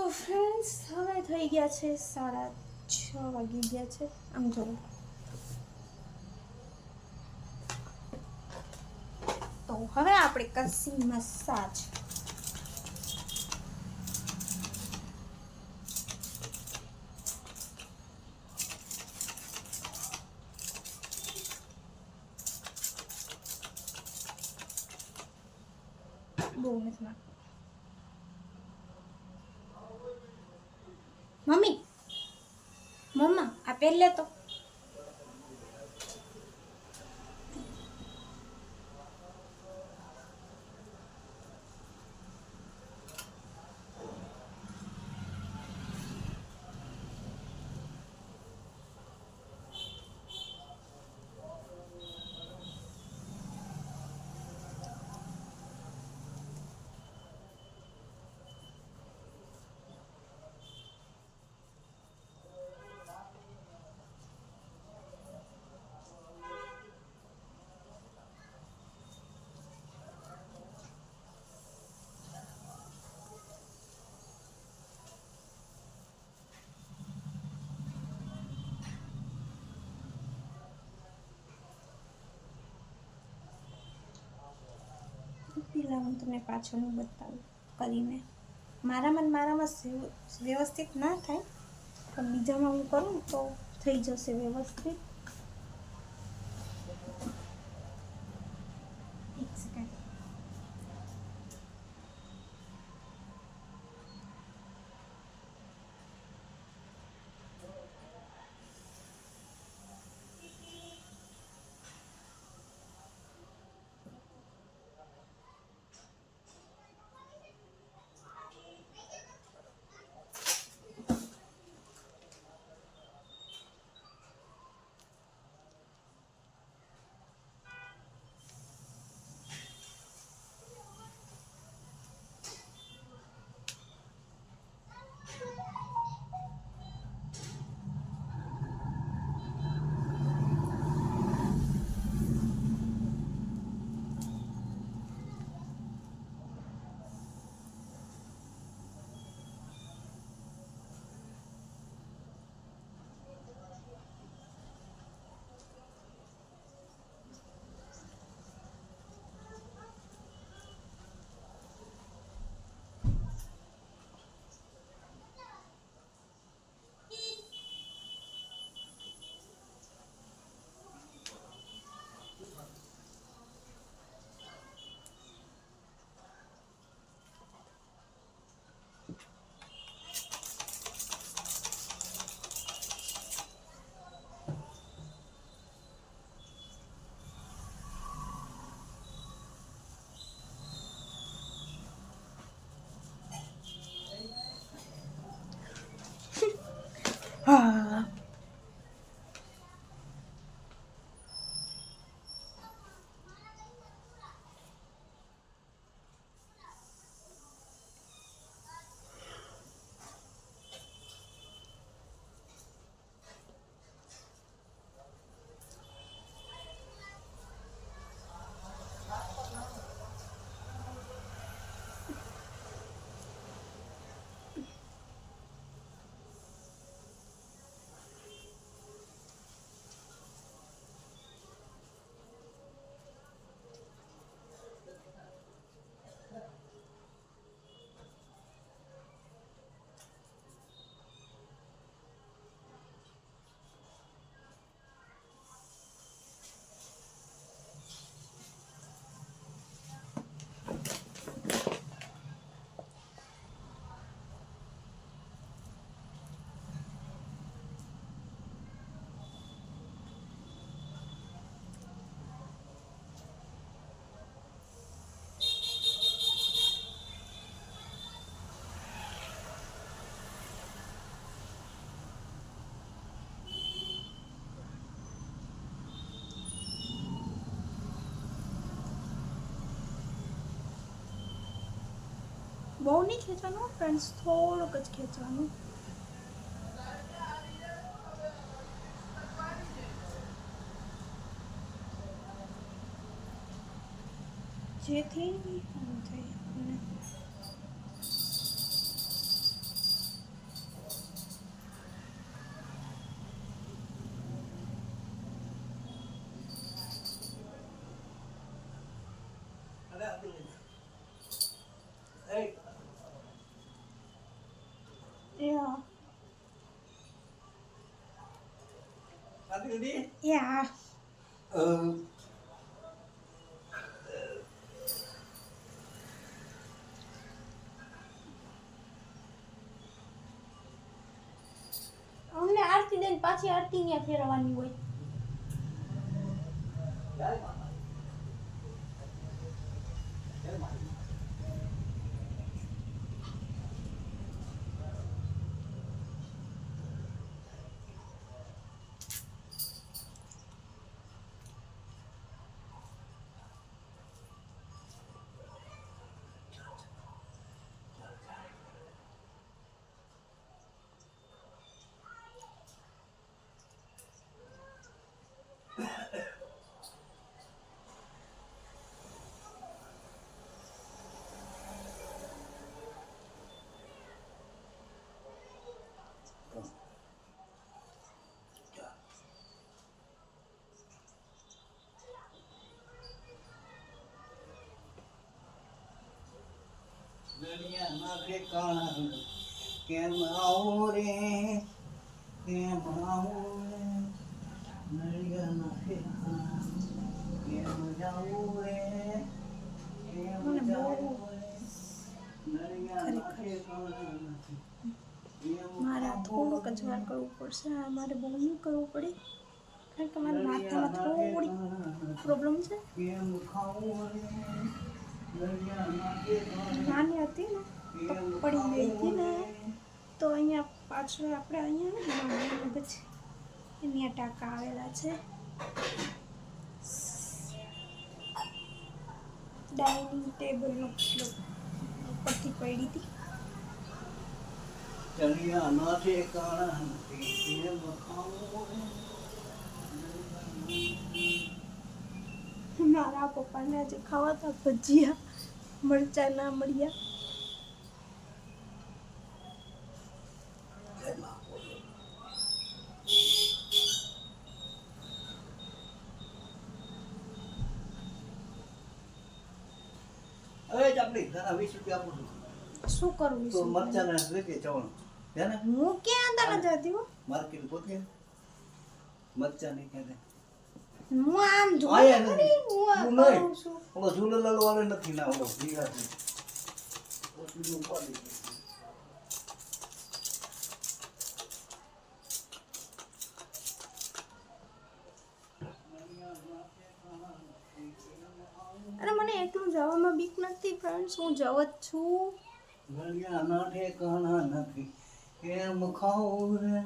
તો ફ્રેન્ડ્સ હવે થઈ ગયા છે 6:30 વાગી ગયા છે આમ જો તો હવે આપણે કરશી મસાજ બહુ નથી નાખવું મમ્મી મમ્મા આ પહેલે તો પેલા હું તમને પાછળનું બતાવું કરીને મારામાં વ્યવસ્થિત ના થાય પણ બીજામાં હું કરું તો થઈ જશે વ્યવસ્થિત એક સેકન્ડ હા બહુ નહીં ખેંચવાનું ફ્રેન્ડ્સ થોડુંક જ ખેંચવાનું જેથી આમ થાય એ હા અમને આરતી દઈને પાછી આરતી ત્યાં ફેરવવાની હોય. દરિયાના ઠેકાણા કેમ આવું રે કેમ આવું રે દરિયાના ઠેકાણા કેમ જાવું રે કેમ જાવું રે દરિયાના ઠેકાણા મારે આ થોડુંક જ વાર કરવું પડશે. આ મારે બહુ નહીં કરવું પડે કારણ કે મારા માથામાં થોડી પ્રોબ્લેમ છે. કેમ ખાવું રે નાની હતી ને તો પડી ગઈ હતી ને તો અહીંયા પાછળ આપણે અહીંયા ને મગજ એની આ ટાંકા આવેલા છે. ડાઇનિંગ ટેબલનો ઉપરથી પડી હતી. દરિયાના ઠેકાણા કેમ ખાવું રે મારા પપ્પાને આજે ખાવાતા ભજીયા મરચાં ના મળ્યા. અરે ચાપડી તારા 20 રૂપિયા આપું છું શું કરવું તો છે? મરચાં લેકે જવાનું હે ને હું ક્યાં અંદર જતી હો? માર્કેટ પોતે મરચાં નહીં ક્યાં હું આમ આયા જોઉં નથી. હું આ હું કરું નહીં. છું. ઓલો ઝૂલેલાલ વાળો નથી ના ઓલો જીરાથી ઓલું ઉપાડી દીધું. અરે મને એટલું જવામાં બીક નથી ફ્રેન્ડ્સ. હું જવ જ છું. દરિયાના ઠેકાણા નથી કેમ ખાવું રે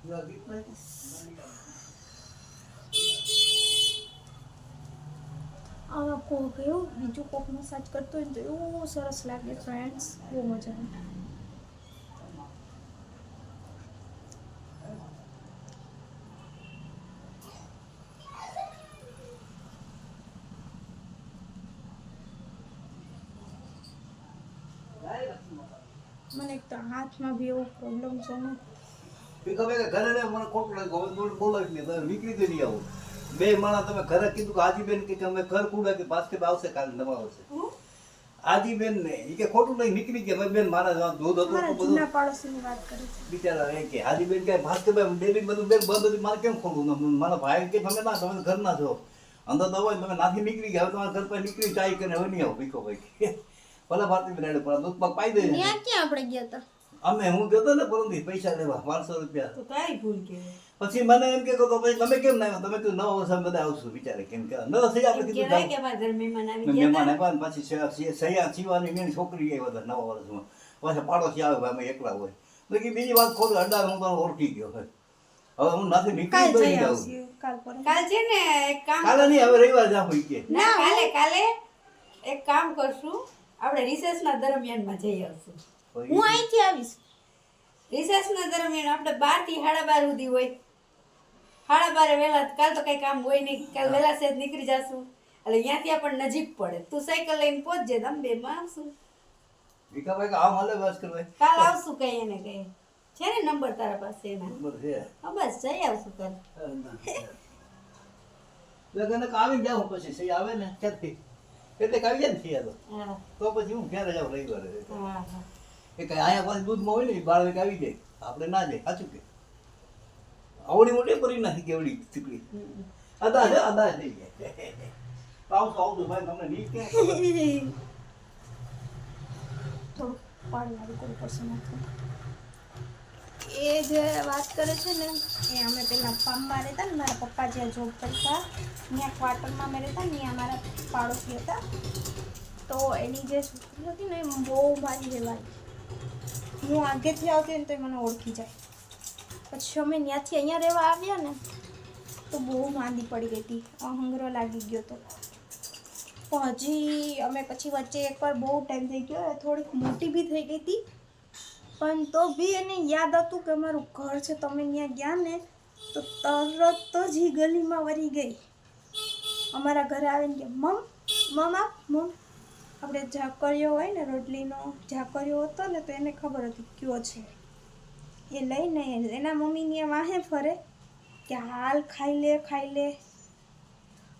લાગી પાઈ આવા કોક એવું બીજું કોક મસાજ કરતો હોય ને તો એવું સરસ લાગે ફ્રેન્ડ્સ. બહુ મજા આવે. મને એક તો હાથમાં બી એવો પ્રોબ્લેમ છે ને. ઘરે રે મને ખોટું લાગ્યું હવે બોલાવી નહીં તમે નીકળી તો નહીં આવું બે માણસ તમે ઘરે કીધું કે આજીબેન કે અમે ઘર કુડા કે બાસ્કેટ આવશે કાલે નવા આવશે આજીબેન ને એ કે ખોટું નહીં નીકળી ગયા મેં બેન મારા દૂધ હતું મારા બધું જૂના પાડોશીની વાત કરે છે. બિચારા એ કે હાજીબેન કે ભાસ્કરભાઈ ડેલી બધું બેન બંધ હતી મારે કેમ ખોલવું મારા ભાઈ કે તમે ના તમે ઘરના છો અંદર તો હોય તમે નાથી નીકળી ગયા હવે તમારા ઘર પર નીકળી ચાઈ કરીને હવે નહીં આવો ભીખો ભાઈ ભલે ભારતી બેન પણ દૂધ પાક પાઈ દે ત્યાં ક્યાં આપણે ગયા હતા? અમે હું જતો ને પરમથી પૈસા લેવા 500 રૂપિયા તો તારી ભૂલ કહેવાય. પછી મને એમ કે પછી તમે કેમ ના આવ્યા તમે કીધું નવા વર્ષ બધા આવશું બિચારે કેમ કે ન થઈ આપણે કીધું કહેવાય કે મારા ઘર મહેમાન આવી ગયા મહેમાન હતા. આવ્યા ને પછી સૈયા સીવાની મેં છોકરી આવી બધા નવા વર્ષમાં પાછા પાડોશી આવે ભાઈ અમે એકલા હોય એટલે કે બીજી વાત ખોલ અડાર હું તો ઓળખી ગયો હવે હું નાથી નીકળી કાલ ગઈ જઈ જાઉં આવશે. કાલ પર કાલ છે ને એક કામ કાલે નહીં હવે રવિવાર જાઉં કે ના કાલે એક કામ કરશું આપણે રિસેસના દરમિયાનમાં જઈ આવશું. હું અહીંથી આવીશ. રિસેસના દરમિયાન આપણે 12 થી 12:30 સુધી હોય 12:30 વહેલા કાલ તો કઈ કામ હોય નહીં કાલ વહેલા સેજ નીકળી જાશું એટલે અહીંયાથી આપણને નજીક પડે તું સાયકલ લઈને પહોંચજે તમે બે માં આવશું વિકાભાઈ કે આમ હાલે બસ કરવાય કાલ આવશું કઈ એને કઈ છે ને નંબર તારા પાસે એના નંબર છે હા બસ જઈ આવશું કાલ લગન આવી જાઉં પછી સહી આવે ને ક્યાંથી એટલે આવી જાય ને થયા હા તો પછી હું ક્યારે જાઉં રવિવારે હા હા એ કઈ અહીંયા પાછી દૂધમાં હોય ને 12 વાગે આવી જાય આપણે ના જાય સાચું કે આવડી મોટી કરી નાખી કેવડી ચીકડી અદા છે થઈ ગયા આવતું ભાઈ તમને નીચ ક્યાં ખબર? થોડું પાણી કરવું પડશે નાખવું. એ જે વાત કરે છે ને એ અમે પહેલાં ફાર્મમાં રહેતા ને મારા પપ્પા જ્યાં જોબ કરતા ત્યાં ક્વાર્ટરમાં અમે રહેતા ને ત્યાં અમારા પાડોશી હતા. તો એની જે છોકરી હતી ને એ બહુ મારી રહેવાની. હું આગેથી આવતી ને તો એ મને ઓળખી જાય. પછી અમે ત્યાંથી અહીંયા રહેવા આવ્યા ને તો બહુ માંદી પડી ગઈ હતી, અહંગરો લાગી ગયો હતો. પણ હજી અમે પછી વચ્ચે એકવાર બહુ ટાઈમ થઈ ગયો, થોડીક મોટી બી થઈ ગઈ હતી, પણ તો બી એને યાદ હતું કે અમારું ઘર છે. તમે ત્યાં ગયા ને તો તરત જ એ ગલીમાં વળી ગઈ. અમારા ઘરે આવીને કે મમ આપણે ઝાકરિયો હોય ને રોટલીનો ઝાકરિયો હતો ને તો એને ખબર હતી કયો છે. એ લઈને એના મમ્મીની વાહે ફરે કે હાલ ખાઈ લે.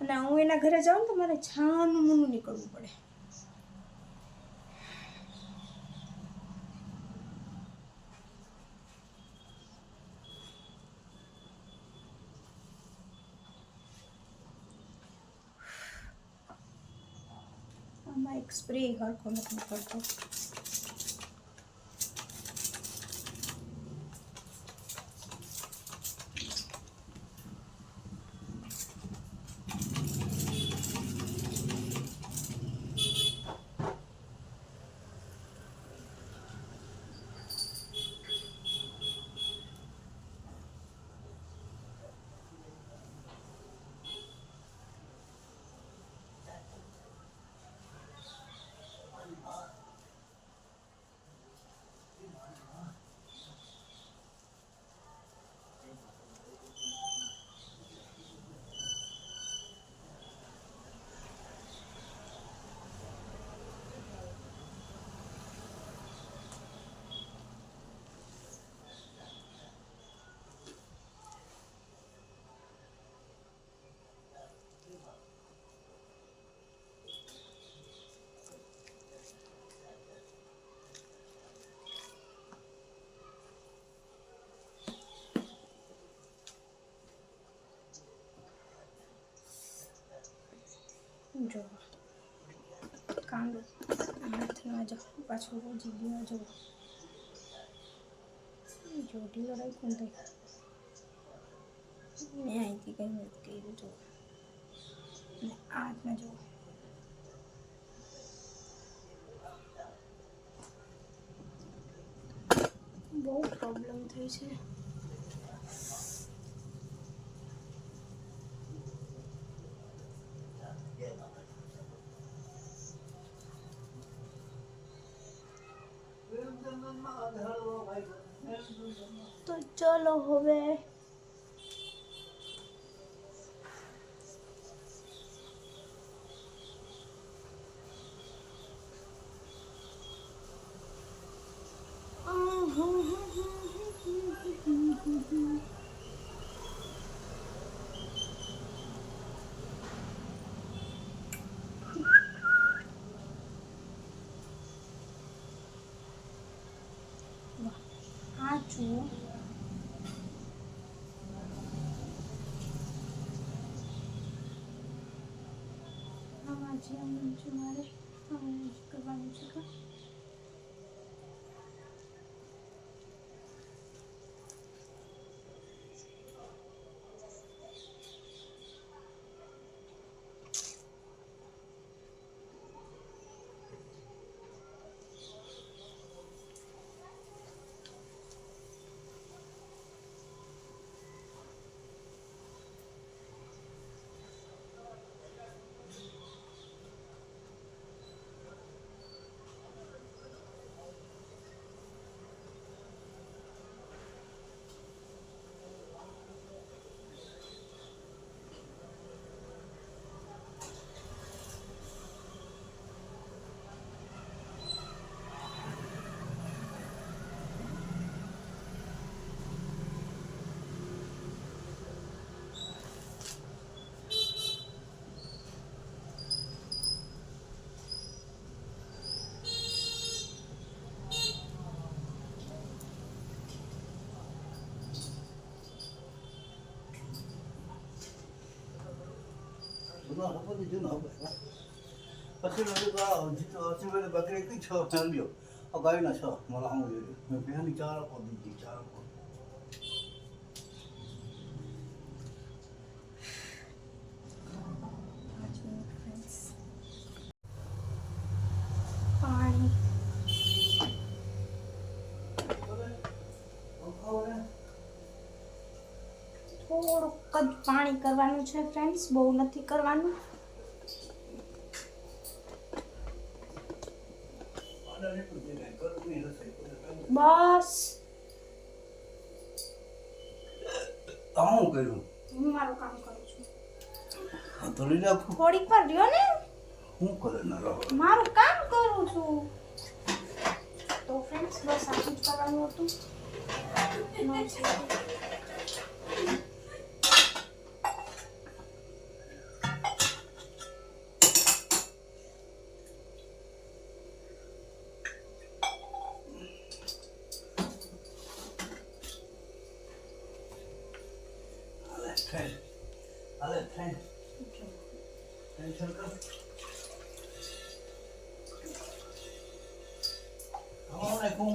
અને હું એના ઘરે જાઉં ને તો મારે છાનું મૂનું નીકળવું પડે. આમાં એક સ્પ્રે હરખો નથી નીકળતો. જો કાંદો હાથમાં જો પાછું રોજી ગયો જો ઢીલો રાખ્યું ને મેં અહીંથી કંઈ નથી કર્યું જો આ હાથમાં જો બહુ પ્રોબ્લેમ થઈ છે. તો ચલો હવે આ જુઓ આમાં જે મારે કરવાનું છે. જૂના ખબર જૂના ખબર પછી હજી બકરી કઈ છ લ્યો આ ગાયના છ મારા હું મેં બેની 4 આપો દીધી 4 આપો પાણી થોડુંક જ પાણી કરવાનું છે ફ્રેન્ડ્સ, બહુ નથી કરવાનું. બસ હું કર્યું હું મારું કામ કરું છું. તો લઈ નાખું થોડીક વાર રહ્યો ને, હું કરે ના રહો મારું કામ કરું છું. તો ફ્રેન્ડ્સ બસ આટલું જ કરવાનું હતું. હાલે ટેન્શન કર Assalamualaikum.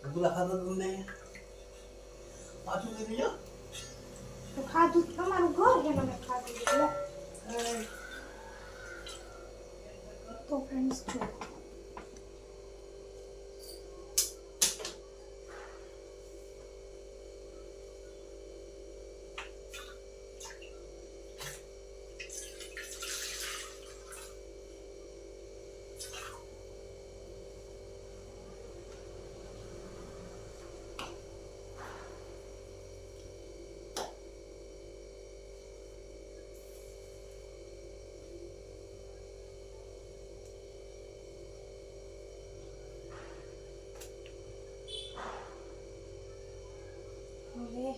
Regular ખાધો તમને પાછું કરી લ્યો તો ખાધું તમારું ઘર છે, મને ખાધું એટલે તો ફ્રેન્ડ્સ જો હવે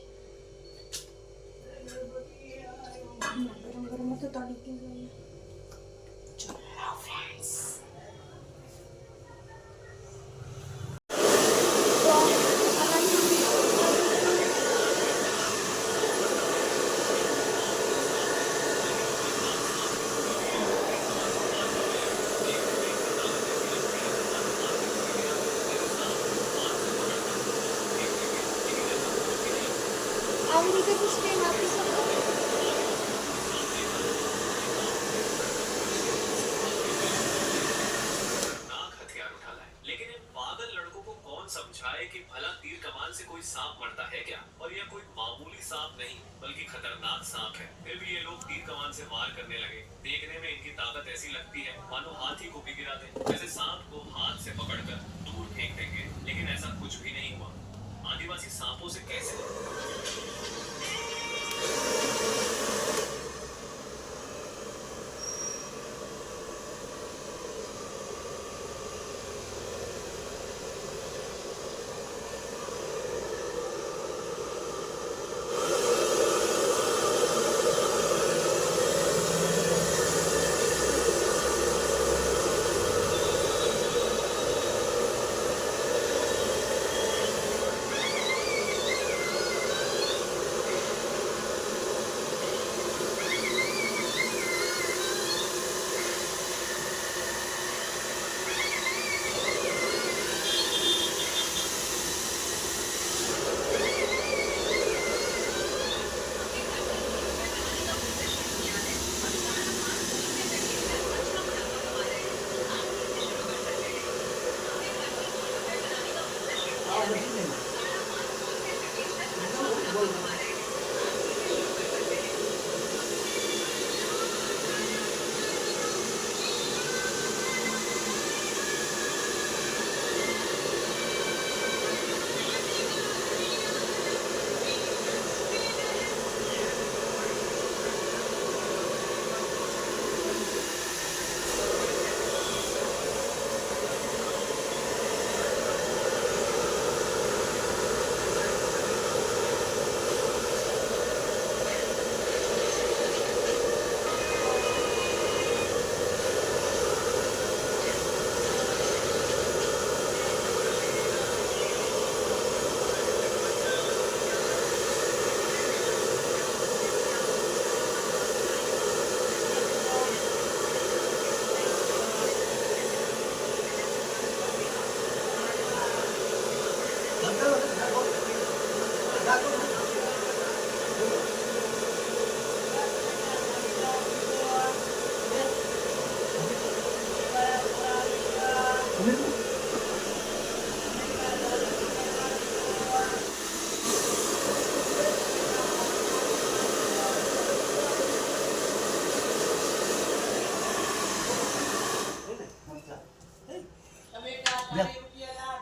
ગરમ ગરમ તો તળી ગયું જોઈએ. ચલો ફ્રેન્ડ્સ આવી રીતે તું સ્ટેમ આપી શકો. हथियार उठा लाए, लेकिन इन पागल लड़कों को कौन समझाए कि भला तीर कमान से कोई सांप मरता है क्या? और यह कोई मामूली सांप नहीं बल्कि खतरनाक सांप है. फिर भी ये लोग तीर कमान से वार करने लगे. देखने में इनकी ताकत ऐसी लगती है मानो हाथी को भी गिरा दे, जैसे सांप को हाथ से पकड़कर दूर फेंक देंगे. लेकिन ऐसा कुछ भी नहीं हुआ. आदिवासी सांपों से कैसे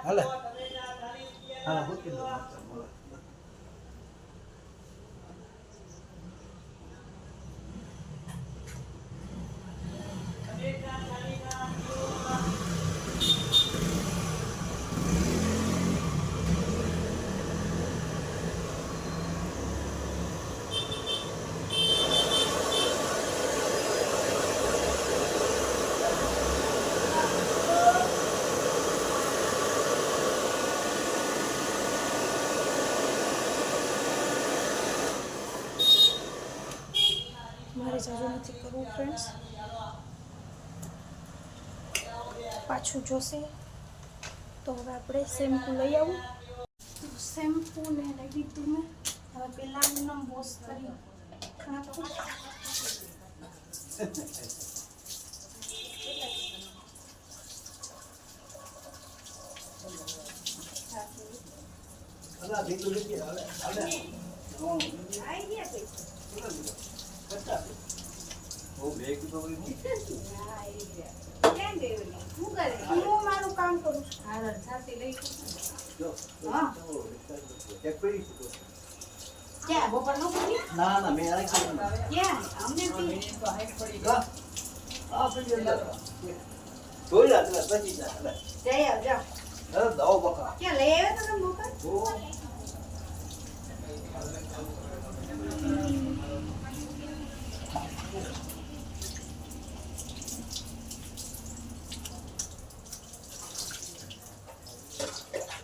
હાલે હાલે મૂકી દો મારે જાજુ નથી કરવું ફ્રેન્ડ્સ, પાછું જોશે તો હવે આપણે શેમ્પૂ લઈ આવું. શેમ્પૂ ને લઈ લીધું મેં. હવે પહેલાં હું વોશ કરી નાખું. અલા દીકરી કે હાલે હાલે આઈ ગયા કઈ ઓ બેગ તો કેમ દેવલી હું કરે હું મારું કામ કરું છું. હાલ છાતી લઈ જો હા. ચેક કરી શકો ક્યાં બપોર નો કરી ના ના મેં આ કર્યું ક્યાં અમને પી જોઈ લા પછી જા હાલે જઈ આવ જાવ અરે દાવ બકા ક્યાં લઈ આવ્યા તમે બપોર ઓ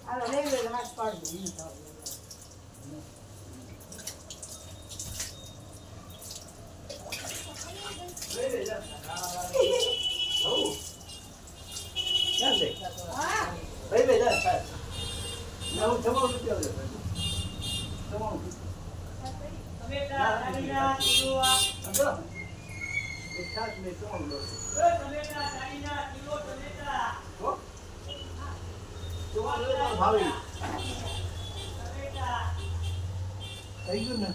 હાલો લઈ લે હાથ પાડી ક્યાં દે હા ભાઈ ભાઈ જા સાહેબ ના હું તમારું નથી આવજો તમારું એક ખાસ મેં તમારું લો ભાવી થઈ ગયું ને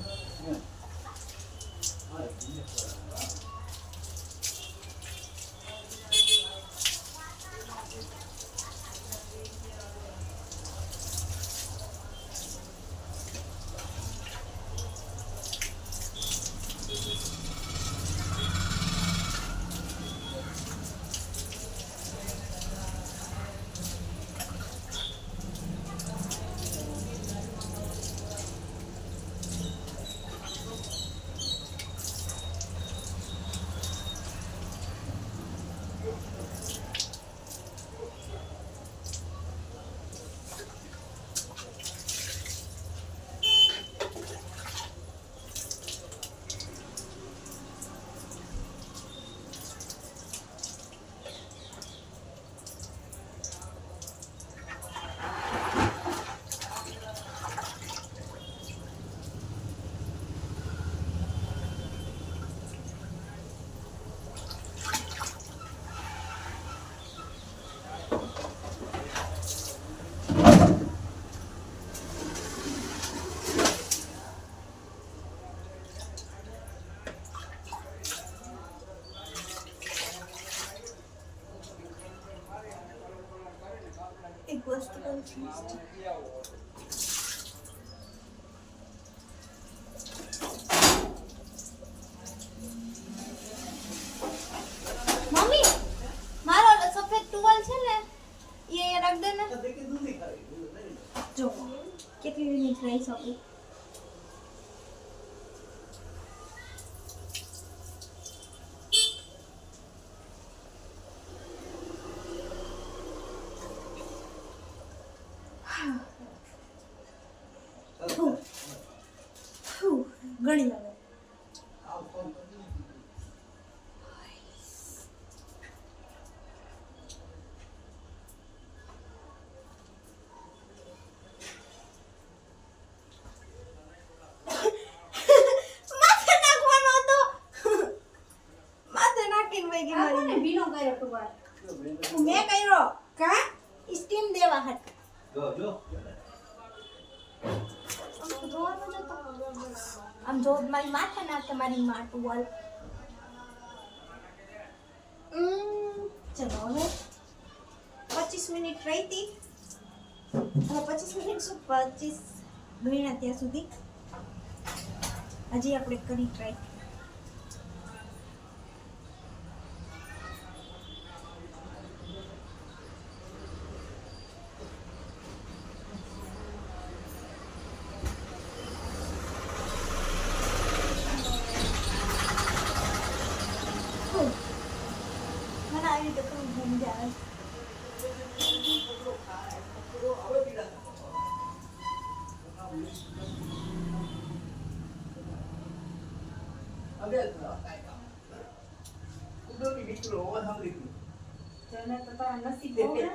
એક વસ્તુ કરું છું. મમ્મી મારો સફેદ ટુવાલ છે ને એ રાખ દે ને. જો કેટલી મિનિટ રહી શકું. ઘણી આવે. માથે નાખવાનો હતો. માથે નાખીને વઈ ગઈ મારી. કોને ભીનો કર્યો ટુવાલ મેં કર્યો કા સ્ટીમ દેવા હાટ. જો જો આમ જો મારી માથે નાખે મારી માં ટુવાલ. ચલો હવે 25 મિનિટ રહી હતી હવે 25 મિનિટ 25 ગણ્યા ત્યાં સુધી હજી આપણે કરી ટ્રાય. મને આવી રીતે થોડું મજા આવે. તને તો તારા નસીબ બહુ ને.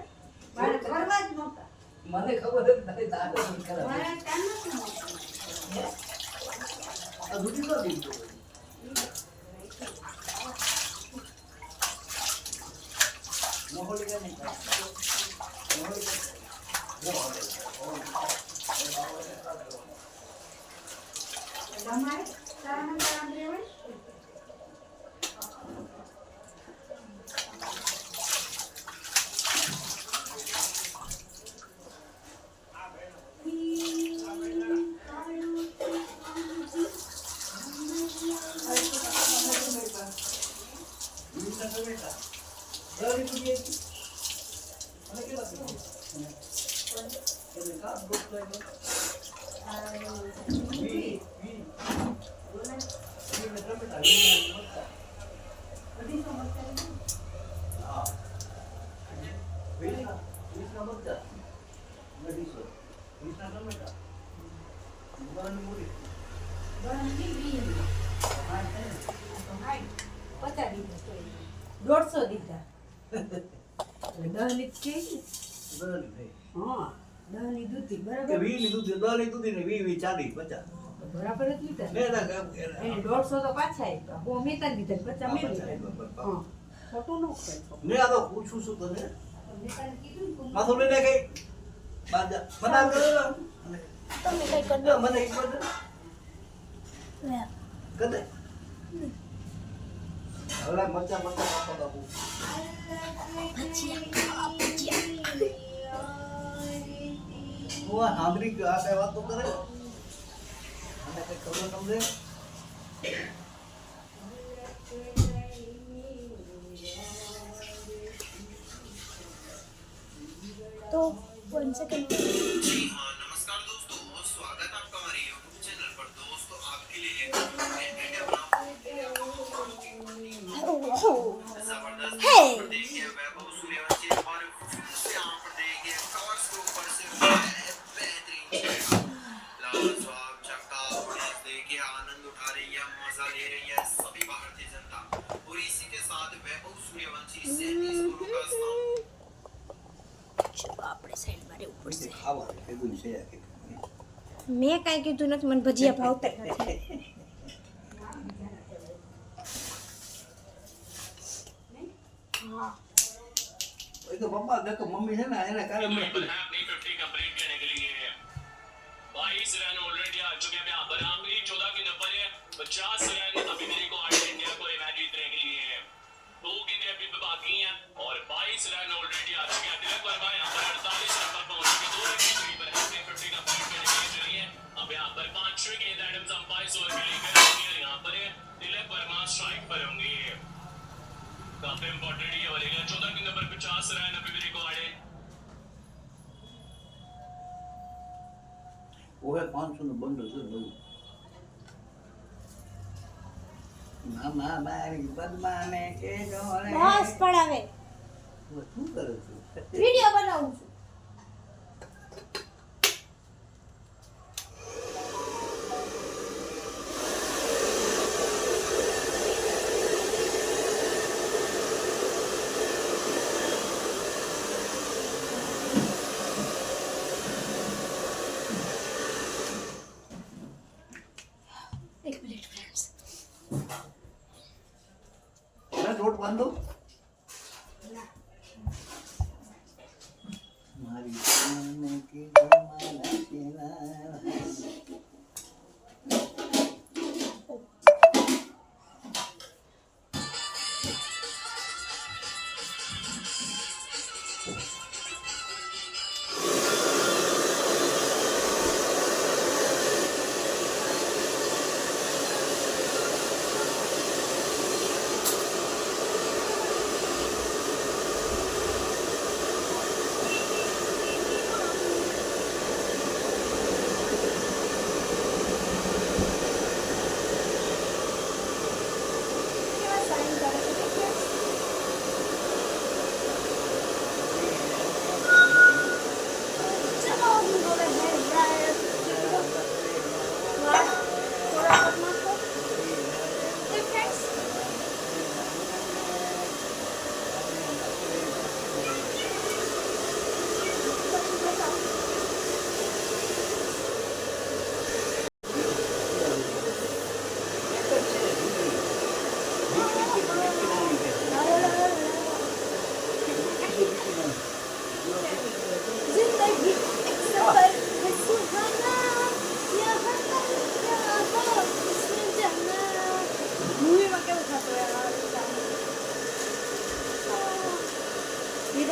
મારે કરવા જ નહોતા. મને ખબર જ નથી દાદા શું કરે. મારે કામ નથી મળતું. આ દૂધી તો દીધું. મોહલી કે નહીં. મોહલી કે. અમારે તારા મને કામ રહેવાય. પચાસ દીધા તો 150 દીધા. એટલે 10 લીધ છે ને? હા 10 લીધું હતી બરાબર. બરાબર જ લીધા. એને 150 તો પાછા આપ્યા. બહુ મેં તને દીધા 50 મેં લીધા. હા ખોટું ન કહેતો. મેં આ તો પૂછું છું તને. મેં તને કીધું ને માથું લઈને કઈ બાજા બનાવ તમે કઈ કરી દો. મને એક બાજુ કદે હવે મચ્ચા કાપો કાપો હું સાંભળી ગયો આ કઈ વાતો કરે અને કઈ ખબર તમને તો 1 સેકન્ડ. जी हाँ नमस्कार दोस्तों और स्वागत है आपका हमारे YouTube चैनल पर। दोस्तों आपके लिए वीडियो जबरदस्त Hey! देखिए वैभव सूर्यवंशी और फिर से यहाँ पर देखिए कवर्स के ऊपर से बेहतरीन लाजवाब छक्का और देखिए आनंद उठा रही है, मजा ले रही है सभी भारतीय जनता। और इसी के साथ वैभव सूर्यवंशी 37 गोलों का स्थान ચલો આપણે સાઈડમાં રહેવું પડશે. ખાવા કીધું છે મેં કાંઈ કીધું નથી. મને ભજીયા ભાવતા જ નથી. હા એ તો પપ્પા દેખો મમ્મી છે ને એને કાલે મેં पर है अपनी 50 कंप्लीट करने के लिए 22 रन ऑलरेडी आ चुके हैं। यहाँ पर आखिरी 14 के नंबर है 50 रन अभी मेरे को आए इंडिया को ये मैच जीतने के लिए 2 गेंदें अभी भी बाकी हैं और 22 रन ऑलरेडी आ चुके हैं। तिलक वर्मा यहाँ पर 48 रन पर पहुंच चुके 2 रन की दूरी पर है अपनी 50 कंप्लीट करने के लिए चलिए। अब यहाँ पर 5वीं गेंद एडम्स अंपायर ओवर के लिए करेंगे। यहाँ पर तिलक वर्मा स्ट्राइक पर होंगे। काफी इंपॉर्टेंट ये वाली 14 के नंबर 50 रन अभी मेरे को आए। ઓહે 500 નું બંડલ છે નવું મામા મારી બદમાને કે જોડે બસ પડાવે. શું કરે છે વિડિયો બનાવું છું. એક મિનિટ ફ્રેન્ડ્સ. મેં રોટ બાંધો મારી બદમાને કે જોડે કેવા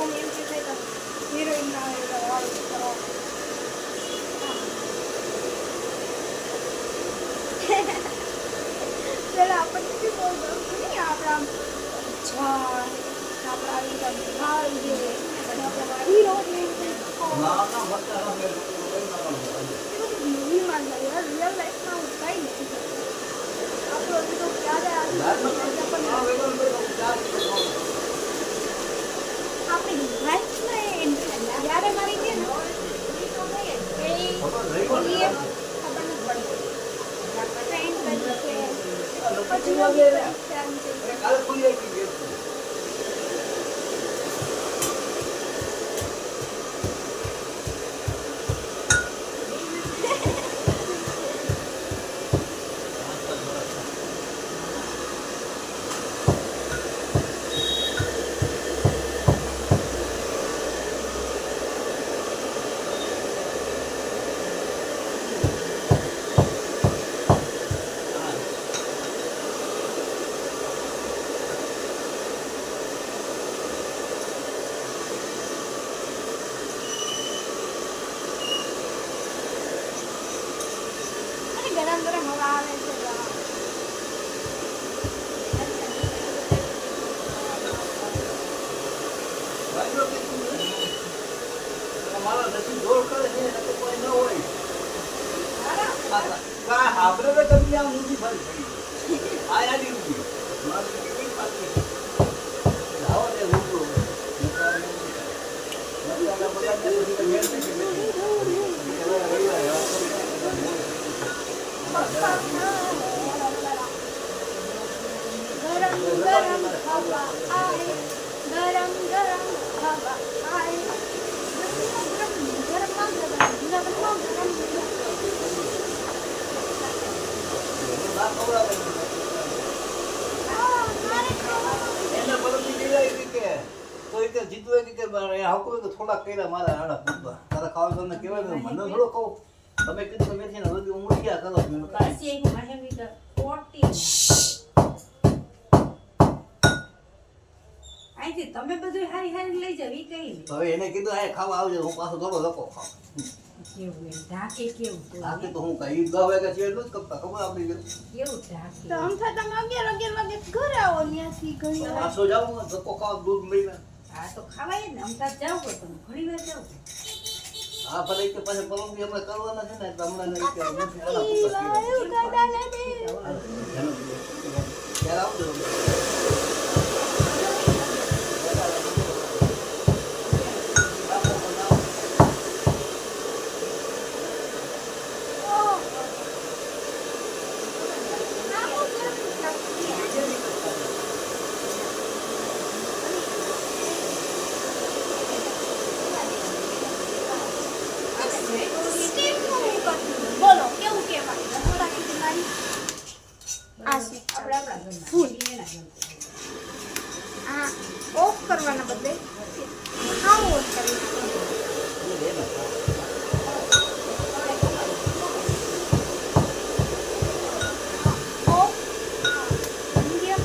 મને એમ કે તો હિરોઈન ના હોય એટલે વાળ કરો પેલા આપણને બી બહુ ગમતું નહીં આપણા ઝાડ આપણા એકદમ ઝાડ જે આપણા હિરોઈન ના મતલબ મૂવીમાં રિયલ લાઈફમાં હું કઈ નથી કરતો આપણો તો ક્યારે આપણી લાઈફમાં જ્યારે મારી છે ને એ ખબર નથી કાલે ખુલી આવી ગરમ ગરમ હવા આવે છે મારા નસીબ જોર કરે છે તો કોઈ ન હોય આપણે તો તમને આમ ઊંધી ફરી પડી આ યાદી ઊંધી મારું કેવી પાછી આવો ને ઊંધું ગરમ ગરમ હવા આए ગરમ ગરમ હવા આए એને બરોબર દીવાય કે તો એ કે જીતવે કે હાકું કે થોડા કર્યા મારા આડા પૂરવા તારા ખાવા તમને કહેવાય મને થોડો કહું તમે કીધું તમે છે ને હજી હું ઉઠ્યા કરો મેં કાંઈ અહીંથી તમે બધું હારી હારી લઈ જાવ ઈ કઈ નહીં હવે એને કીધું આ ખાવા આવજે હું પાછો થોડો ધક્કો ખાવ કેવું એમ ઢાકે કેવું તો બાકી તો હું કઈ દવા કે છે એટલું જ કપતા ખબર આપણી ગયું કેવું ઢાકે તો આમ થાય તમે 11 વાગે ઘરે આવો ત્યાંથી ઘણી વાર પાછો જાઉં ધક્કો ખાવા દૂધ લઈને આ તો ખવાય ને અમદાવાદ જાવ તો તમે ઘણી વાર જાવ આ ભલે કે પછી પરમદી આપણે કરવાના છે ને એટલે હમણાં નહીં કે આના પૂરતા પીવાયું ગદાને દે ત્યારે આવજો બોલો કેવું કહેવાય થોડા કીધી મારી આ છે આપણે આપણા ઘરના ફૂલ. એના ઘરના આ ઓફ કરવાના બદલે હા ઓફ કરી ઓફ મીડિયમ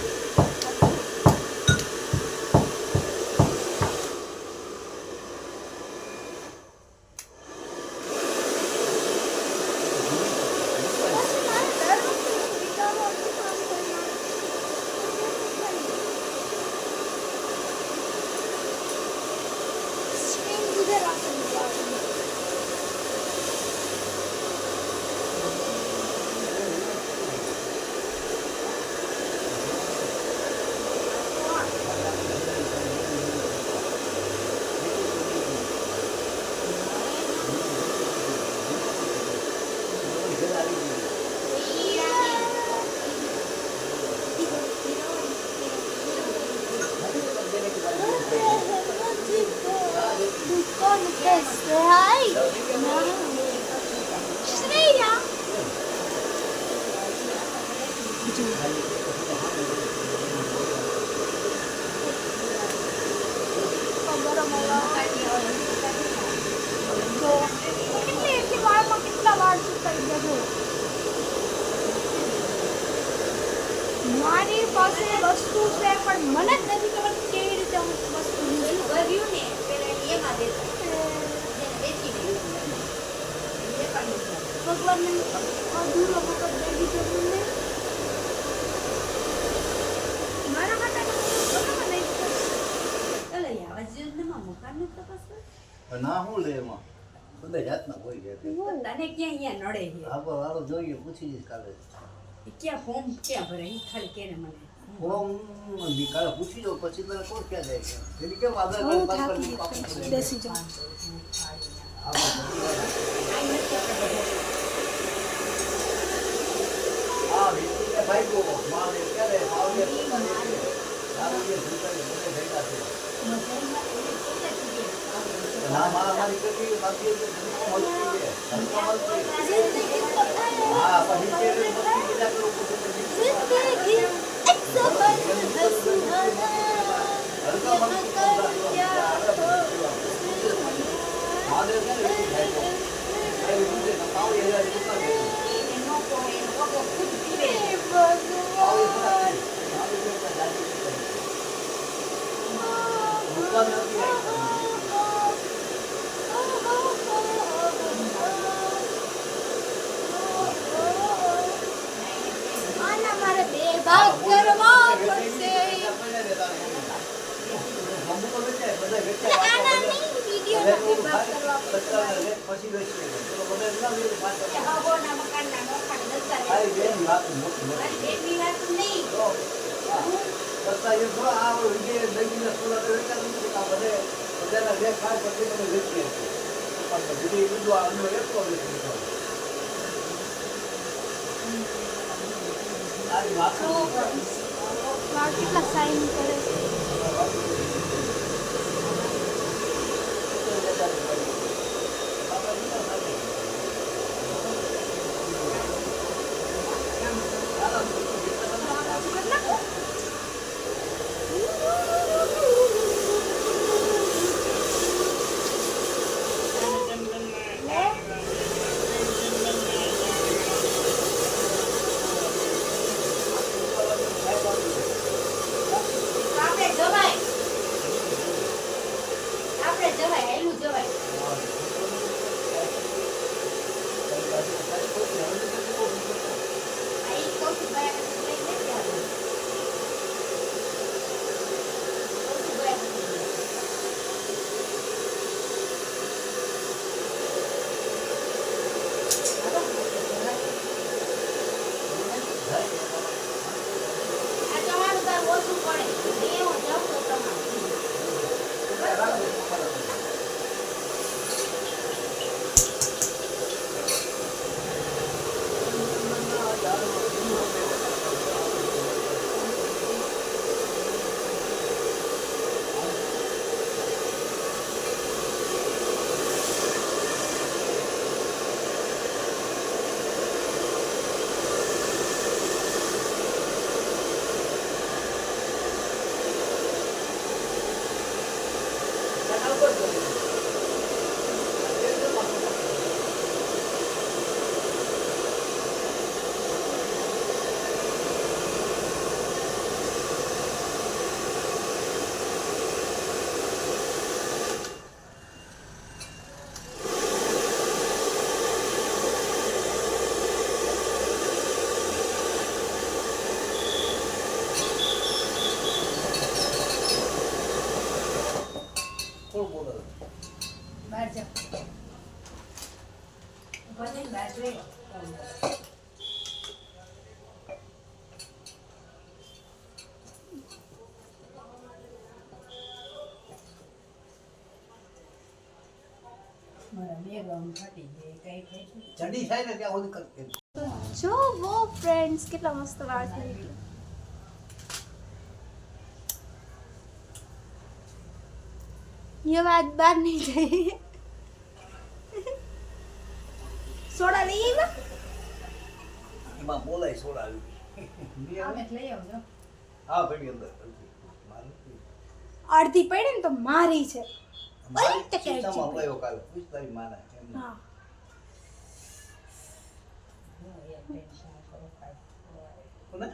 कौन कैसे आई श्रेया મારી પાસે વસ્તુ છે પણ મને જ નથી ખબર કેવી રીતે અમુક વસ્તુ કર્યું ને અને અધૂરો વખત દઈ દીધો મને. મારા માટે તો બરાબર નહીં થતું. ચાલો એ આવાજ યોજનામાં મકાનની તપાસ કર. ના હું લે એમાં બધા જાતના હોય છે તને ક્યાં અહીંયા નડે છે? આપણે વાળો જોઈએ પૂછી જઈશ કાલે એ ક્યાં ફોર્મ ક્યાં ભરે એ ખાલી કે ને મને. ફોર્મ કાલે પૂછી જાઉં પછી તને કોણ ક્યાં જાય છે એની કેમ આધાર બહુ કાર્ડ થાકી ગઈ friends. બેસી જાઓ. આ નથી આપણે હા વિષ્ણુને ભાઈ ગો મારે ક્યારે આવજે સારું છે ભૂતાની મને ભેગા છે ના મારી કરતી બાકી છે મળતી છે જિંદગી તો હા પછી કે મસ્તી બીજા લોકો જિંદગી એક સફર है सुहाना હલકા મસ્તી મારે છે ને એ ભાઈ ગો એ વિષ્ણુ ને પાવ એ દુકાન છે એનો કોઈ લોકો ખુદ પીવે. આના મારે બે ભાગ કરવા પડશે. આના નહીં, વિડીયોના બે ભાગ કરવા પડશે. હગોના મકાનના નોખાને દસ્તાવેજ. મારી બેનની વાત નહીં. વાળ કેટલા સાઇન કરે છે. આપણે જવાય. આપણે જવાય, હેલું જવાય. આ ઈ કૌશિકભાઈ આપણે લઈ નથી આવ્યા. કૌશિકભાઈ આ તમારું તાર ઓછું પડે. હું જાઉં તો તમારું. બહાર જાઓ. ઊભા થઈને બહાર જોઈ લો. મારા બે ગાઉન ફાટી ગયા. કઈ થઈ ગયું? ચડી થાય ને ત્યાં ઓલી કરતી જો વો ફ્રેન્ડ્સ કેટલા મસ્ત વાળ થઈ ગયા. ये बात बात नहीं चाहिए. सोडा लई આવ્યા? એમાં બોલાય સોડાવી આમે લઈ આવજો. હા પેલી અંદર અડધી પડી ને તો મારી છે. મારી તો કે શીશામાં ગયો કાલે પૂછ તારી માને એમ હા. કોને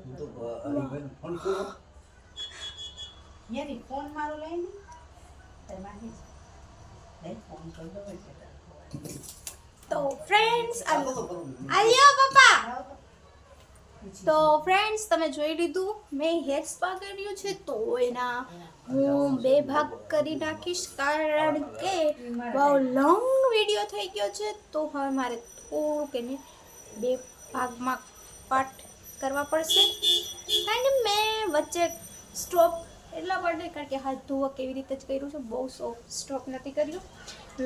હું તો હરીભાઈને ફોન કર્યો યારી ફોન મારો લઈને તે માહી લઈ ફોન કરી દો એટલે તો ફ્રેન્ડ્સ આલ્યો પપ્પા. તો ફ્રેન્ડ્સ તમે જોઈ લીધું મેં હેર સ્પા કર્યું છે, તો એના હું 2 ભાગ કરી નાખીશ કારણ કે બહુ લોંગ વિડીયો થઈ ગયો છે. તો હવે મારે થોડુંક એને 2 ભાગમાં પાર્ટ કરવા પડશે કારણ કે મેં વચ્ચે સ્ટોપ એટલા માટે કારણ કે હાથ ધોવા કેવી રીતે જ કર્યું છે, બહુ સ્ટોપ નથી કર્યું.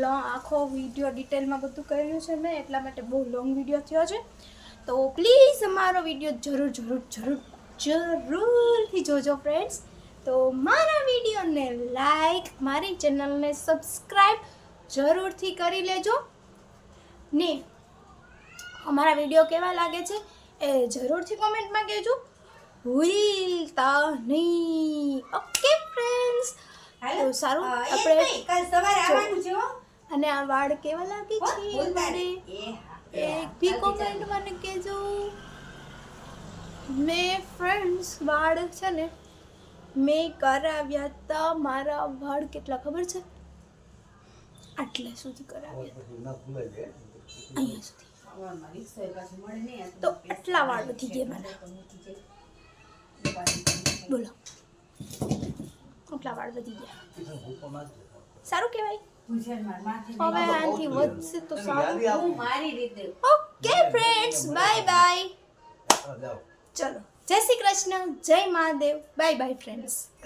આખો વિડીયો ડિટેલમાં બધું કર્યું છે મેં, એટલા માટે બહુ લોંગ વિડીયો થયો છે. તો પ્લીઝ અમારો વિડીયો જરૂરથી જોજો ફ્રેન્ડ્સ. તો મારા વિડીયોને લાઈક, મારી ચેનલને સબસ્ક્રાઈબ જરૂરથી કરી લેજો ને અમારા વિડીયો કેવા લાગે છે એ જરૂરથી કોમેન્ટમાં કહેજો, ભૂલતા નહીં. ઓકે ફ્રેન્ડ્સ, તો સારું આપણે કાલ સવારે આવવાનું છે હો. અને આ વાળ કેવા લાગે છે ભૂલતા મારે નહીં. એક બી કોમેન્ટ મને કહેજો. મેં ફ્રેન્ડ્સ વાળ છે ને મેં કરાવ્યા હતા, મારા વાળ કેટલા ખબર છે, આટલે સુધી કરાવ્યા અહીંયા સુધી, સવારમાં રિક્ષા એ પાછું મળે નહીં. આ તો આટલા વાળ વધી ગયા મારા. બોલો આટલા વાળ વધી ગયા, સારું કહેવાય. ભૂષણમાં માથે હવે આનાથી વધશે તો સારું. હું મારી રીતે ઓકે ફ્રેન્ડ્સ, બાય બાય. ચલો, જય શ્રી કૃષ્ણ, જય મહાદેવ, બાય બાય ફ્રેન્ડ્સ.